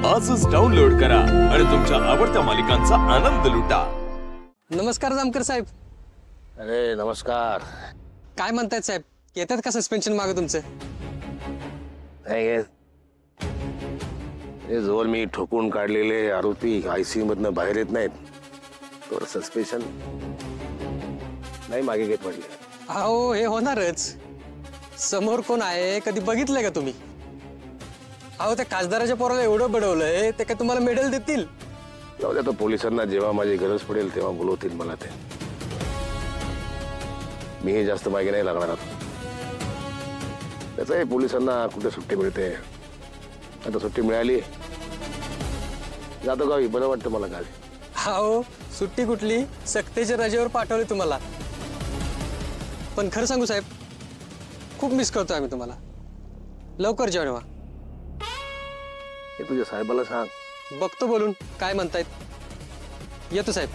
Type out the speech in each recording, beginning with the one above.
आजच डाउनलोड करा आणि तुमच्या आवडत्या मालिकांचा आनंद लुटा। नमस्कार जामकर साहेब। अरे नमस्कार। काय म्हणतायत साहेब, येतात का सस्पेन्शन मागे तुमचं? नाही हे जोर मी ठोकून काढलेले आरोपी आयसीयू मधनं बाहेर येत नाहीत तर सस्पेन्शन नाही मागे घेत म्हटले। अहो हे होणारच। समोर कोण आहे कधी बघितलंय का तुम्ही? अहो त्या खासदाराच्या पोराला एवढं बडवलंय ते काय तुम्हाला मेडल देतील? जाऊ द्या, तो पोलिसांना जेव्हा माझी गरज पडेल तेव्हा बोलवतील मला ते। मी जास्त मागे नाही लागणार। त्याचं पोलिसांना कुठे सुट्टी मिळते, आता सुट्टी मिळाली जातो गावी, बरं वाटतं मला गावी। अहो सुट्टी कुठली, सक्तीच्या रजेवर पाठवले तुम्हाला। पण खरं सांगू साहेब, खूप मिस करतोय आम्ही तुम्हाला। लवकर जॉईन व्हा। हे तुझ्या साहेबाला सांग। बघतो बोलून काय म्हणतायत। येतो साहेब।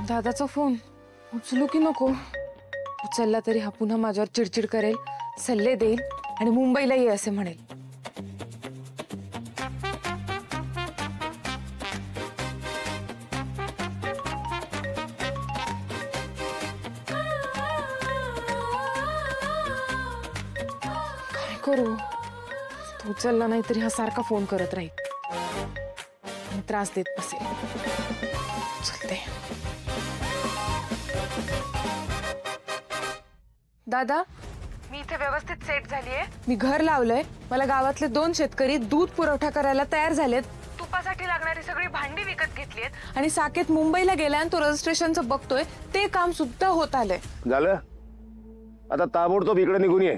दादाचा फोन उचलू की नको? उचलला तरी हा पुन्हा माझ्यावर चिडचिड करेल, सल्ले देईल आणि मुंबईला ये असे म्हणेल। काय करू? तो उचलला नाही तरी हा सारखा फोन करत राहील आणि त्रास देत बसेल। चलते। दादा, मी इथे व्यवस्थित सेट झालीये। मी घर लावलंय। मला गावातले 2 शेतकरी दूध पुरवठा करायला तयार झालेत। तुपासाठी लागणारी सगळी भांडी विकत घेतलीत आणि साकेत मुंबईला गेलाय आणि तो रजिस्ट्रेशनचं बघतोय, ते काम सुद्धा होत आलंय। झालं? आता ताबडतोब इकडे निघून ये।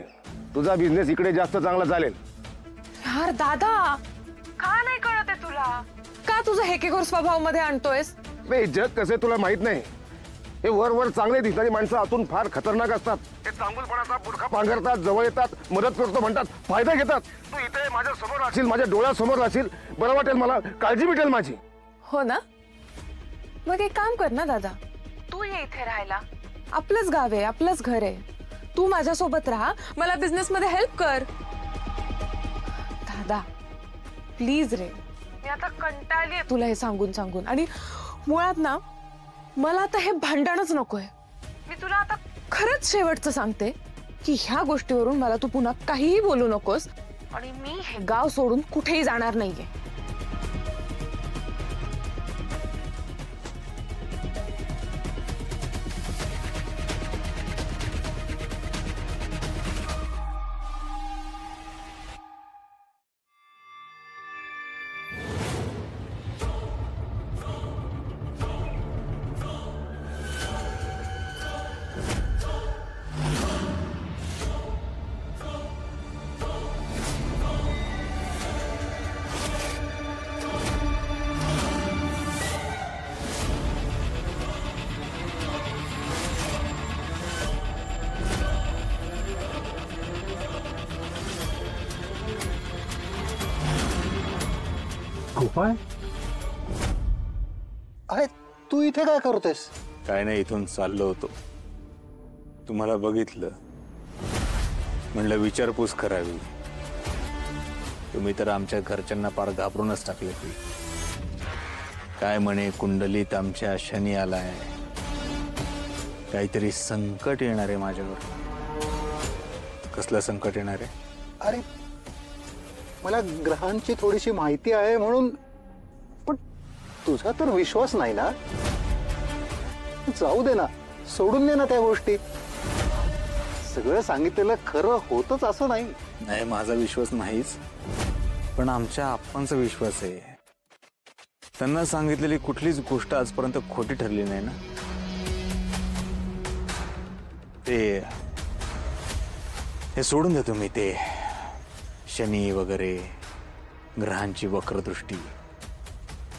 तुझा बिझनेस इकडे जास्त चांगला चालेल। यार दादा, का नाही कळत आहे तुला? का तुझं हेकेखोर स्वभाव मध्ये आणतोयस? जग कसे तुला माहित नाही? हे वर चांगले दिसणारी माणसं आतून फार खतरनाक असतात। हे चांगुलपणाचा बुरखा पांघरतात, जवळ येतात, मदत करतो म्हणतात, फायदा घेतात। तू इथे माझ्या समोर राहशील, माझ्या डोळ्यासमोर राहशील, बरं वाटेल मला, काळजी मिटेल माझी। हो ना? मग एक काम कर ना दादा, तू ये इथे राहायला। आपलंच गाव आहे, आपलंच घर आहे। तू माझ्यासोबत राहा, मला बिझनेस मध्ये हेल्प कर। दादा प्लीज रे, मी आता कंटाळली तुला हे सांगून सांगून, आणि मुळात ना मला आता हे भांडणच नकोय। मी तुला आता खरंच शेवटचं सांगते की ह्या गोष्टीवरून मला तू पुन्हा काहीही बोलू नकोस, आणि मी हे गाव सोडून कुठेही जाणार नाहीये। गोपाळ, अरे तू इथे काय करतोयस? काय नाही, इथून चाललो होतो, तुम्हाला बघितलं, म्हणलं विचारपूस करावी। तुम्ही तर आमच्या घरच्यांना पार घाबरूनच टाकले की काय म्हणे, कुंडलीत आमच्या शनी आलाय, काहीतरी संकट येणार आहे माझ्यावर। कसलं संकट येणार आहे? अरे मला ग्रहांची थोडीशी माहिती आहे म्हणून, पण तुझा तर विश्वास नाही ना? जाऊ दे ना, सोडून दे ना त्या गोष्टी। सगळं सांगितलेलं खरं होतच असं नाही। नाही, माझा विश्वास नाहीच, पण आमच्या आप्पांचा विश्वास आहे। त्यांना सांगितलेली कुठलीच गोष्ट आजपर्यंत खोटी ठरली नाही ना। हे सोडून दे तुम्ही, ते शनी वगैरे, ग्रहांची वक्रदृष्टी,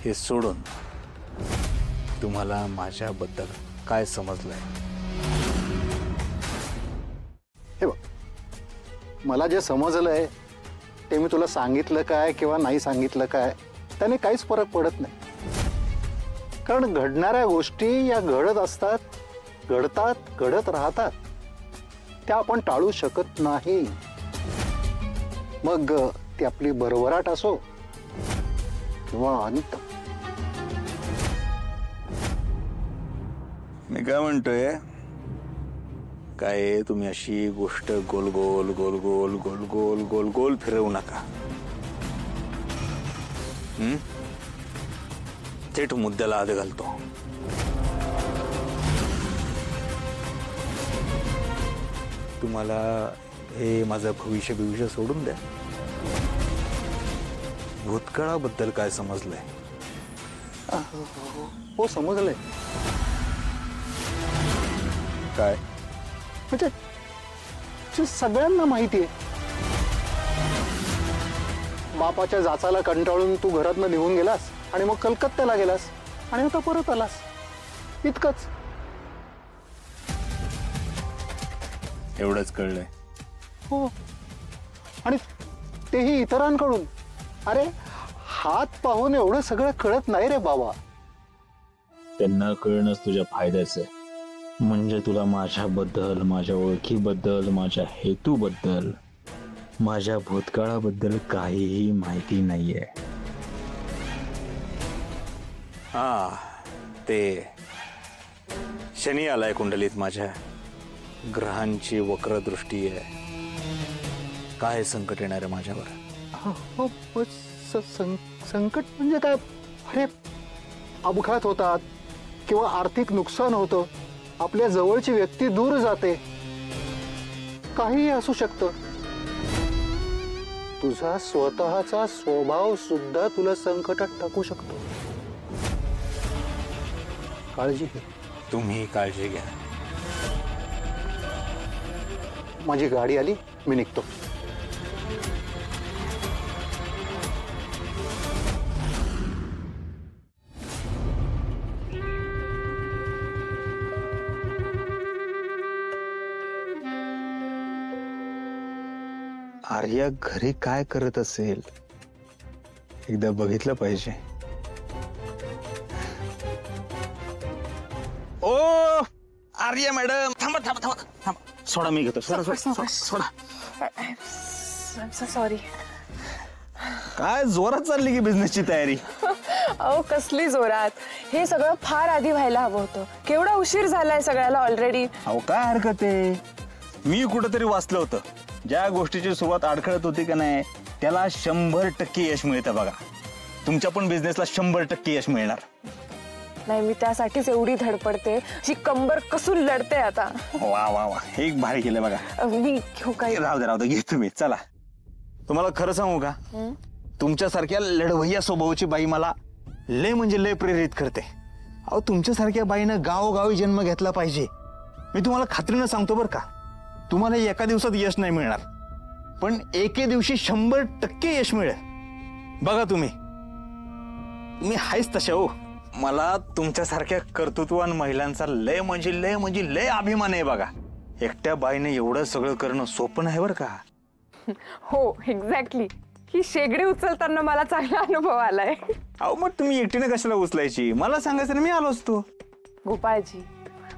हे सोडून तुम्हाला माझ्याबद्दल काय समजलंय? हे बघ, मला जे समजलंय ते मी तुला सांगितलं काय किंवा नाही सांगितलं काय त्याने काहीच फरक पडत नाही. कारण घडणाऱ्या गोष्टी या घडत असतात, घडतात, घडत राहतात. त्या आपण टाळू शकत नाही. मग ती आपली भरभराट असो किंवा अंत. मी काय म्हणतोय, काय तुम्ही अशी गोष्ट गोल गोल गोल गोल गोल गोल गोल गोल फिरवू नका. थेट मुद्द्याला हात घालतो. तुम्हाला हे माझं भविष्य सोडून द्या. भूतकाळाबद्दल काय समजलंय? हो, समजलंय. काय म्हणजे जे सगळ्यांना माहिती आहे. बापाच्या जाचाला कंटाळून तू घरातनं निघून गेलास आणि मग कलकत्त्याला गेलास आणि आता परत आलास, इतकंच. एवढंच कळलंय? हो, आणि तेही इतरांकडून. अरे हात पाहून एवढं सगळं कळत नाही रे बाबा. त्यांना कळणंच तुझ्या फायद्याचं आहे. म्हणजे तुला माझ्याबद्दल, माझ्या ओळखीबद्दल, माझ्या हेतूबद्दल, माझ्या भूतकाळाबद्दल काहीही माहिती नाहीये. हा, ते शनी आलाय कुंडलीत माझ्या. ग्रहांची वक्रदृष्टी आहे. काय संकट येणार आहे माझ्यावर? हो, संकट म्हणजे काय? अरे अपघात होतात किंवा आर्थिक नुकसान होतं, आपल्या जवळची व्यक्ती दूर जाते, काहीही असू शकतं. तुझा स्वतःचा स्वभाव सुद्धा तुला संकटात टाकू शकतो. काळजी घे. तुम्ही काळजी घ्या. माझी गाडी आली, मी निघतो. आर्या घरी काय करत असेल एकदा बघितलं पाहिजे. ओ आर्या मॅडम, थांबा थांबा थांबा थांबा. सोडा, मी घेतो. सोडा सोडा सोडा. सॉरी. काय जोरात चालली की बिझनेसची तयारी? अहो कसली जोरात. हे सगळं फार आधी व्हायला हवं होतं. केवढा उशीर झालाय सगळ्याला ऑलरेडी. अहो काय हरकत आहे. मी कुठंतरी वाचलं होतं, ज्या गोष्टीची सुरुवात अडखळत होती का नाही त्याला 100% यश मिळतं बघा. तुमच्या पण बिझनेसला 100% यश मिळणार. नाही, मी त्यासाठीच एवढी धडपडते, अशी कंबर कसून लढते आता. वा वा वा, एक भारी केलं बघा. मी घेऊ काय? राहू दे घे तुम्ही. चला, तुम्हाला खरं सांगू का, तुमच्यासारख्या लढवय्या स्वभावाची बाई मला लय म्हणजे लय प्रेरित करते. अहो तुमच्यासारख्या बाईनं गावोगावी जन्म घेतला पाहिजे. मी तुम्हाला खात्रीनं सांगतो बरं का, तुम्हाला एका दिवसात यश नाही मिळणार, पण एके दिवशी 100% यश मिळेल. बघा तुम्ही हायच तशा. हो, मला तुमच्यासारख्या कर्तृत्ववान महिलांचा लय म्हणजे लय अभिमान आहे बघा. एकट्या बाईने एवढं सगळं करणं सोपं नाही बरं का. हो, एक्झॅक्टली. ही शेगडी उचलताना मला चांगला अनुभव आलाय. अहो मग तुम्ही एकटीने कशाला उचलायची? मला सांगायचं ना, मी आलो असतो. गोपाळजी,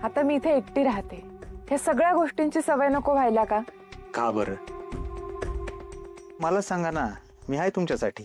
आता मी इथे एकटी राहते, ह्या सगळ्या गोष्टींची सवय नको व्हायला का? का बरं? मला सांगा ना, मी आहे तुमच्यासाठी.